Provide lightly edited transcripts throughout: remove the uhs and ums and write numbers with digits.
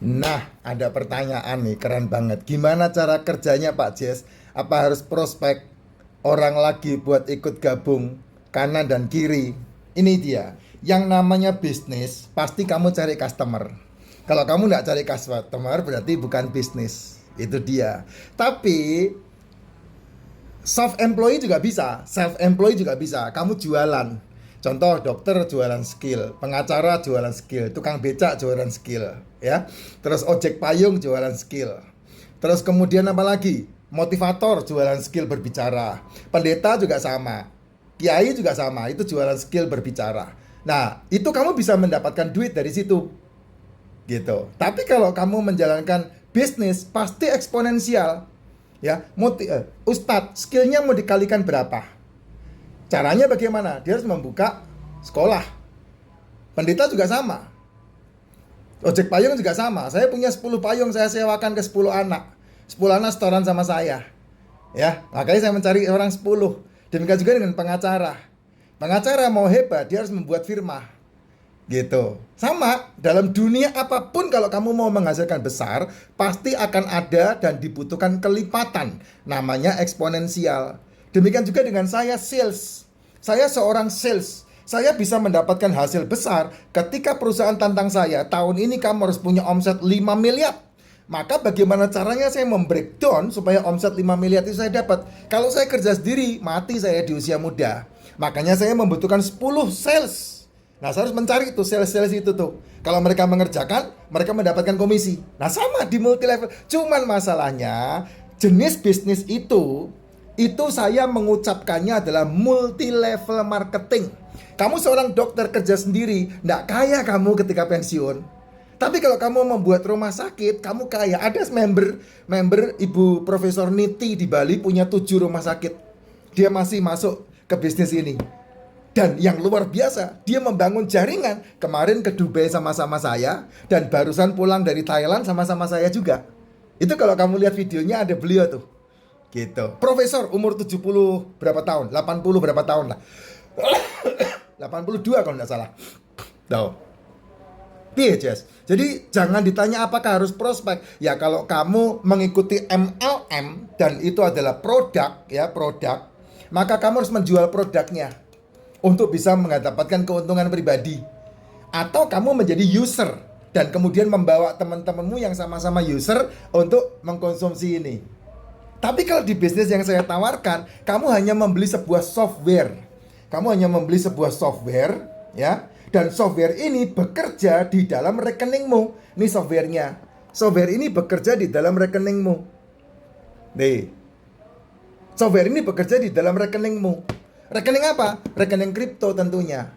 Nah, ada pertanyaan nih, keren banget. Gimana cara kerjanya Pak Jess? Apa harus prospek orang lagi buat ikut gabung kanan dan kiri? Ini dia. Yang namanya bisnis, pasti kamu cari customer. Kalau kamu nggak cari customer, berarti bukan bisnis. Itu dia. Tapi soft employee juga bisa, self employee juga bisa. Kamu jualan. Contoh dokter jualan skill, pengacara jualan skill, tukang becak jualan skill, ya. Terus ojek payung jualan skill. Terus kemudian apa lagi? Motivator jualan skill berbicara. Pendeta juga sama. Kiai juga sama, itu jualan skill berbicara. Nah, itu kamu bisa mendapatkan duit dari situ gitu. Tapi kalau kamu menjalankan bisnis pasti eksponensial ya. Ustadz, skillnya mau dikalikan berapa? Caranya bagaimana? Dia harus membuka sekolah. Pendeta juga sama. Ojek payung juga sama. Saya punya 10 payung, saya sewakan ke 10 anak. 10 anak setoran sama saya. Ya, makanya saya mencari orang 10. Demikian juga dengan pengacara. Pengacara mau hebat, dia harus membuat firma. Gitu. Sama, dalam dunia apapun kalau kamu mau menghasilkan besar, pasti akan ada dan dibutuhkan kelipatan. Namanya eksponensial. Demikian juga dengan saya sales. Saya seorang sales. Saya bisa mendapatkan hasil besar ketika perusahaan tantang saya, tahun ini kamu harus punya omset 5 miliar. Maka bagaimana caranya saya membreakdown supaya omset 5 miliar itu saya dapat? Kalau saya kerja sendiri, mati saya di usia muda. Makanya saya membutuhkan 10 sales. Nah, saya harus mencari tuh sales-sales itu tuh. Kalau mereka mengerjakan, mereka mendapatkan komisi. Nah, sama di multi level. Cuman masalahnya, jenis bisnis itu saya mengucapkannya adalah multi level marketing. Kamu seorang dokter kerja sendiri, nggak kaya kamu ketika pensiun. Tapi kalau kamu membuat rumah sakit, kamu kaya. Ada member Ibu Profesor Niti di Bali punya 7 rumah sakit. Dia masih masuk ke bisnis ini. Dan yang luar biasa, dia membangun jaringan. Kemarin ke Dubai sama-sama saya, dan barusan pulang dari Thailand sama-sama saya juga. Itu kalau kamu lihat videonya ada beliau tuh. Gitu. Profesor umur 70 berapa tahun? 80 berapa tahun lah. 82 kalau nggak salah. Tahu. Jess. Jadi jangan ditanya apakah harus prospek. Ya kalau kamu mengikuti MLM dan itu adalah produk, ya produk, maka kamu harus menjual produknya untuk bisa mendapatkan keuntungan pribadi. Atau kamu menjadi user dan kemudian membawa teman-temanmu yang sama-sama user untuk mengkonsumsi ini. Tapi kalau di bisnis yang saya tawarkan, kamu hanya membeli sebuah software. Kamu hanya membeli sebuah software, ya. Dan software ini bekerja di dalam rekeningmu. Ini softwarenya. Software ini bekerja di dalam rekeningmu. Nih. Software ini bekerja di dalam rekeningmu. Rekening apa? Rekening kripto tentunya.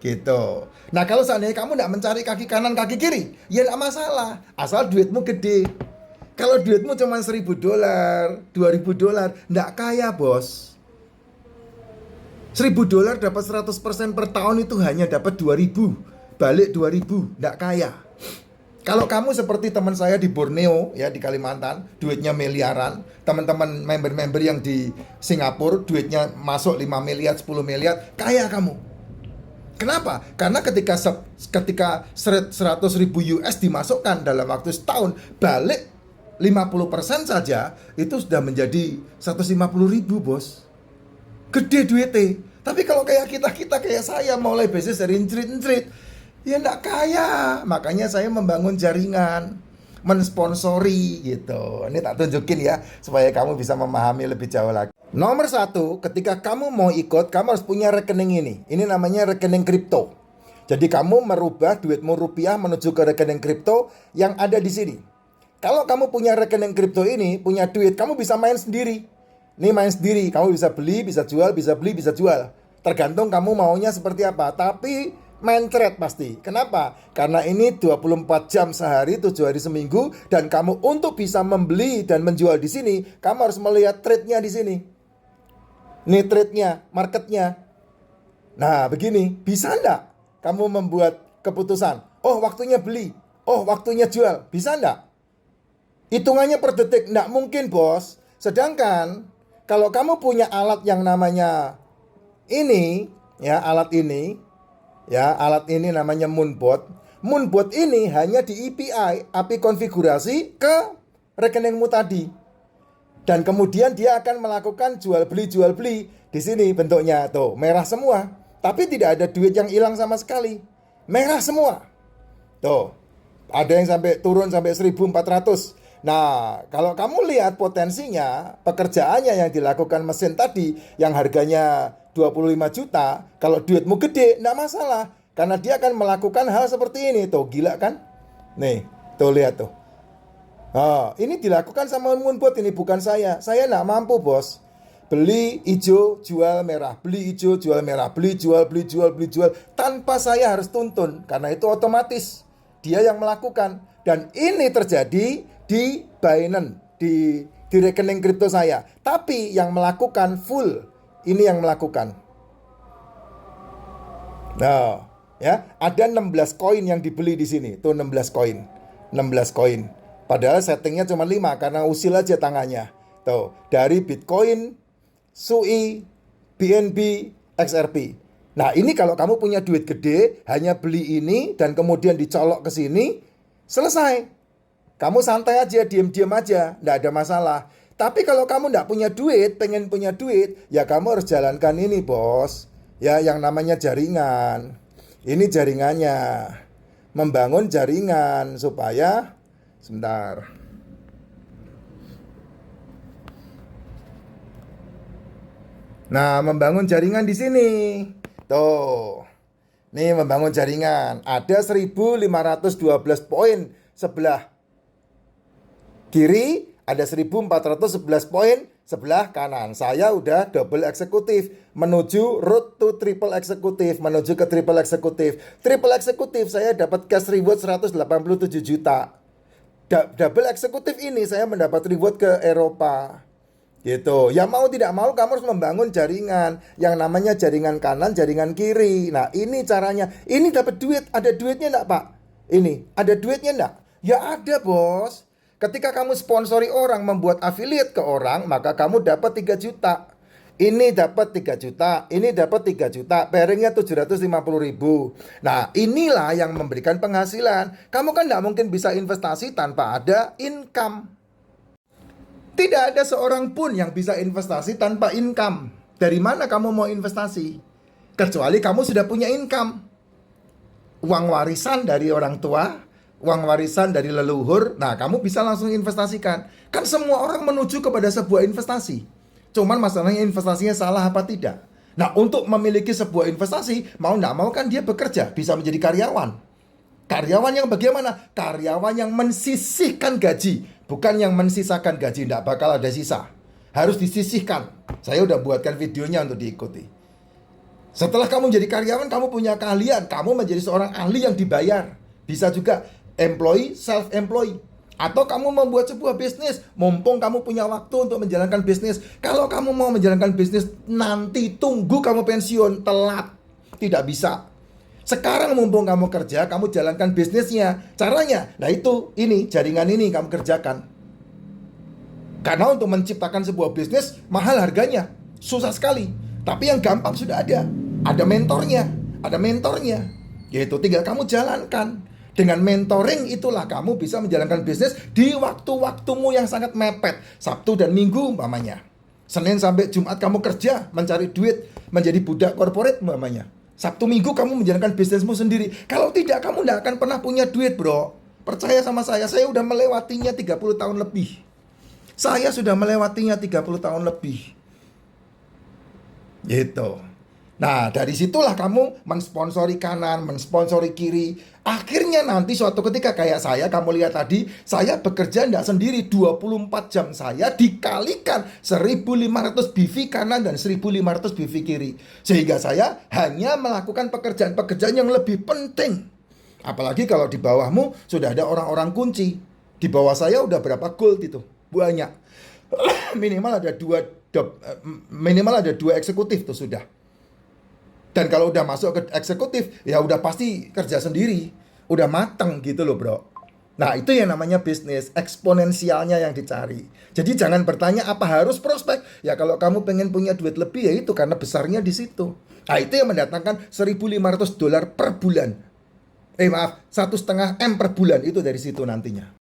Gitu. Nah, kalau seandainya kamu tidak mencari kaki kanan, kaki kiri, ya tidak masalah. Asal duitmu gede. Kalau duitmu cuma $1.000, $2.000, nggak kaya bos. $1.000 dapat 100% per tahun itu hanya dapat 2.000. Balik 2.000, nggak kaya. Kalau kamu seperti teman saya di Borneo, ya di Kalimantan, duitnya miliaran. Teman-teman member-member yang di Singapura, duitnya masuk 5 miliar, 10 miliar, kaya kamu. Kenapa? Karena ketika 100.000 US dimasukkan dalam waktu setahun, balik 50% saja itu sudah menjadi 150.000 bos. Gede duitnya. Tapi kalau kayak kita kayak saya mulai bisnis dari entrit-entrit, ya enggak kaya. Makanya saya membangun jaringan, mensponsori gitu. Ini tak tunjukin ya supaya kamu bisa memahami lebih jauh lagi. Nomor 1, ketika kamu mau ikut, kamu harus punya rekening ini. Ini namanya rekening kripto. Jadi kamu merubah duitmu rupiah menuju ke rekening kripto yang ada di sini. Kalau kamu punya rekening kripto ini, punya duit, kamu bisa main sendiri. Ini main sendiri, kamu bisa beli, bisa jual, bisa beli, bisa jual. Tergantung kamu maunya seperti apa. Tapi main trade pasti. Kenapa? Karena ini 24 jam sehari, 7 hari seminggu. Dan kamu untuk bisa membeli dan menjual di sini, kamu harus melihat trade-nya di sini. Ini trade-nya, market-nya. Nah begini, bisa enggak kamu membuat keputusan? Oh waktunya beli, oh waktunya jual. Bisa enggak? Hitungannya per detik, enggak mungkin bos. Sedangkan kalau kamu punya alat yang namanya ini, ya alat ini namanya Moonbot. Moonbot ini hanya di API konfigurasi ke rekeningmu tadi. Dan kemudian dia akan melakukan jual beli di sini bentuknya tuh merah semua, tapi tidak ada duit yang hilang sama sekali. Merah semua. Tuh. Ada yang sampai turun sampai 1.400. Nah, kalau kamu lihat potensinya, pekerjaannya yang dilakukan mesin tadi yang harganya 25 juta, kalau duitmu gede, enggak masalah. Karena dia akan melakukan hal seperti ini. Tuh, gila kan? Nih, tuh lihat tuh. Oh, ini dilakukan sama Moonbot, ini bukan saya. Saya enggak mampu, bos. Beli hijau, jual merah. Beli hijau, jual merah. Beli, jual, beli, jual, beli, jual. Tanpa saya harus tuntun. Karena itu otomatis. Dia yang melakukan. Dan ini terjadi di Binance, di rekening kripto saya. Tapi yang melakukan full, ini yang melakukan. Nah, ya, ada 16 koin yang dibeli di sini. Tuh 16 koin. 16 koin. Padahal settingnya cuma 5 karena usil aja tangannya. Tuh, dari Bitcoin, SUI, BNB, XRP. Nah, ini kalau kamu punya duit gede, hanya beli ini dan kemudian dicolok ke sini, selesai. Kamu santai aja, diam-diam aja, nggak ada masalah. Tapi kalau kamu nggak punya duit, pengen punya duit, ya kamu harus jalankan ini, bos. Ya, yang namanya jaringan. Ini jaringannya. Membangun jaringan supaya, sebentar. Nah, membangun jaringan di sini. Tuh. Nih membangun jaringan. Ada 1.512 poin sebelah kiri, ada 1.411 poin sebelah kanan. Saya udah double eksekutif menuju road to triple eksekutif, menuju ke triple eksekutif. Triple eksekutif saya dapat cash reward 187 juta. Double eksekutif ini saya mendapat reward ke Eropa. Gitu. Ya mau tidak mau kamu harus membangun jaringan yang namanya jaringan kanan, jaringan kiri. Nah, ini caranya. Ini dapat duit, ada duitnya enggak, Pak? Ini, ada duitnya enggak? Ya ada, bos. Ketika kamu sponsori orang, membuat affiliate ke orang, maka kamu dapat 3 juta. Ini dapat 3 juta, ini dapat 3 juta, pairingnya 750.000. Nah, inilah yang memberikan penghasilan. Kamu kan enggak mungkin bisa investasi tanpa ada income. Tidak ada seorang pun yang bisa investasi tanpa income. Dari mana kamu mau investasi? Kecuali kamu sudah punya income. Uang warisan dari orang tua, uang warisan dari leluhur. Nah, kamu bisa langsung investasikan. Kan semua orang menuju kepada sebuah investasi. Cuman masalahnya investasinya salah apa tidak. Nah, untuk memiliki sebuah investasi, mau nggak mau kan dia bekerja, bisa menjadi karyawan. Karyawan yang bagaimana? Karyawan yang mensisihkan gaji, bukan yang mensisakan gaji. Tidak bakal ada sisa, harus disisihkan. Saya udah buatkan videonya untuk diikuti. Setelah kamu menjadi karyawan, kamu punya keahlian, kamu menjadi seorang ahli yang dibayar. Bisa juga employee, self-employee. Atau kamu membuat sebuah bisnis, mumpung kamu punya waktu untuk menjalankan bisnis. Kalau kamu mau menjalankan bisnis, nanti tunggu kamu pensiun, telat. Tidak bisa. Sekarang mumpung kamu kerja, kamu jalankan bisnisnya. Caranya, nah itu, ini, jaringan ini kamu kerjakan. Karena untuk menciptakan sebuah bisnis, mahal harganya. Susah sekali. Tapi yang gampang sudah ada. Ada mentornya. Ada mentornya. Yaitu tinggal kamu jalankan. Dengan mentoring itulah kamu bisa menjalankan bisnis di waktu-waktumu yang sangat mepet. Sabtu dan Minggu umpamanya. Senin sampai Jumat kamu kerja, mencari duit, menjadi budak korporat umpamanya. Sabtu Minggu kamu menjalankan bisnismu sendiri. Kalau tidak, kamu tidak akan pernah punya duit, bro. Percaya sama saya udah melewatinya 30 tahun lebih. Saya sudah melewatinya 30 tahun lebih. Gitu. Nah, dari situlah kamu mensponsori kanan, mensponsori kiri. Akhirnya nanti suatu ketika kayak saya, kamu lihat tadi, saya bekerja tidak sendiri. 24 jam saya dikalikan 1.500 BV kanan dan 1.500 BV kiri. Sehingga saya hanya melakukan pekerjaan-pekerjaan yang lebih penting. Apalagi kalau di bawahmu sudah ada orang-orang kunci. Di bawah saya udah berapa gold itu? Banyak. Minimal ada dua eksekutif tuh sudah. Dan kalau udah masuk ke eksekutif, ya udah pasti kerja sendiri. Udah mateng gitu loh, bro. Nah, itu yang namanya bisnis. Eksponensialnya yang dicari. Jadi jangan bertanya apa harus prospek. Ya kalau kamu pengen punya duit lebih, ya itu karena besarnya di situ. Nah, itu yang mendatangkan $1.500 per bulan. Maaf, 1,5 M per bulan itu dari situ nantinya.